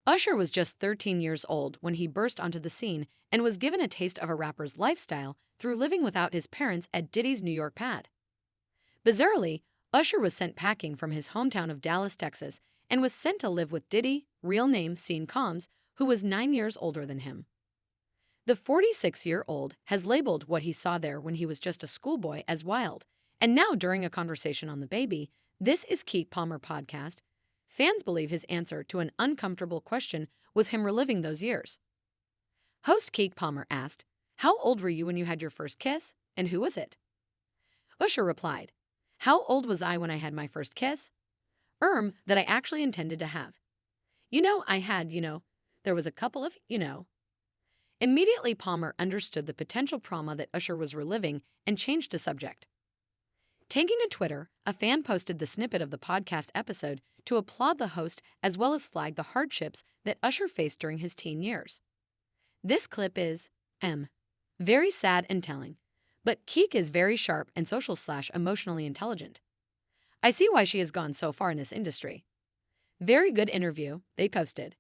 Usher was just 13 years old when he burst onto the scene and was given a taste of a rapper's lifestyle through living without his parents at Diddy's New York pad. Bizarrely, Usher was sent packing from his hometown of Dallas, Texas, and was sent to live with Diddy, real name Sean Combs, who was 9 years older than him. The 46-year-old has labeled what he saw there when he was just a schoolboy as wild, and now during a conversation on The Baby, This Is Keke Palmer podcast, fans believe his answer to an uncomfortable question was him reliving those years. Host Keke Palmer asked, "How old were you when you had your first kiss, and who was it?" Usher replied, "How old was I when I had my first kiss? That I actually intended to have. I had, there was a couple of. Immediately, Palmer understood the potential trauma that Usher was reliving and changed the subject. Taking to Twitter, a fan posted the snippet of the podcast episode to applaud the host as well as flag the hardships that Usher faced during his teen years. This clip is very sad and telling, but Keke is very sharp and social/emotionally intelligent. I see why she has gone so far in this industry. Very good interview, they posted.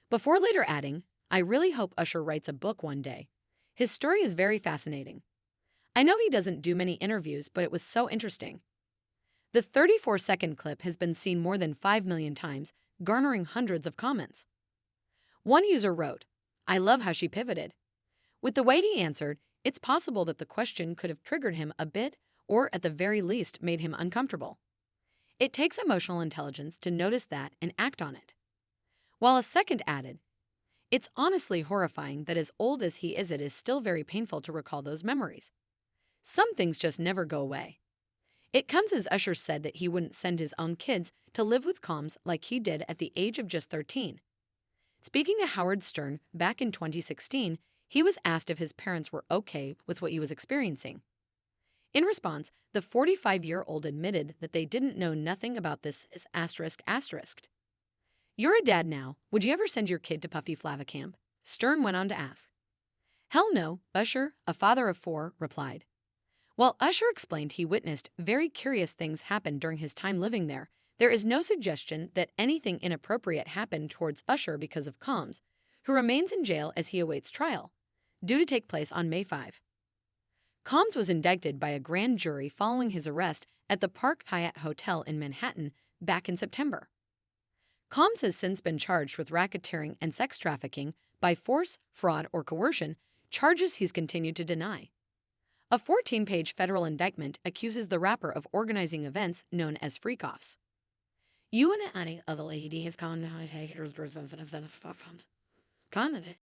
Before later adding, I really hope Usher writes a book one day. His story is very fascinating. I know he doesn't do many interviews, but it was so interesting. The 34-second clip has been seen more than 5 million times, garnering hundreds of comments. One user wrote, "I love how she pivoted. With the way he answered, it's possible that the question could have triggered him a bit or at the very least made him uncomfortable. It takes emotional intelligence to notice that and act on it." While a second added, "It's honestly horrifying that as old as he is, it is still very painful to recall those memories. Some things just never go away." It comes as Usher said that he wouldn't send his own kids to live with Combs like he did at the age of just 13. Speaking to Howard Stern back in 2016, he was asked if his parents were okay with what he was experiencing. In response, the 45-year-old admitted that they didn't know nothing about this is ***. "You're a dad now. Would you ever send your kid to Puffy Flava camp?" Stern went on to ask. "Hell no," Usher, a father of 4, replied. While Usher explained he witnessed very curious things happen during his time living there, there is no suggestion that anything inappropriate happened towards Usher because of Combs, who remains in jail as he awaits trial, due to take place on May 5. Combs was indicted by a grand jury following his arrest at the Park Hyatt Hotel in Manhattan back in September. Combs has since been charged with racketeering and sex trafficking by force, fraud, or coercion, charges he's continued to deny. A 14-page federal indictment accuses the rapper of organizing events known as freak-offs. You and any other lady has gone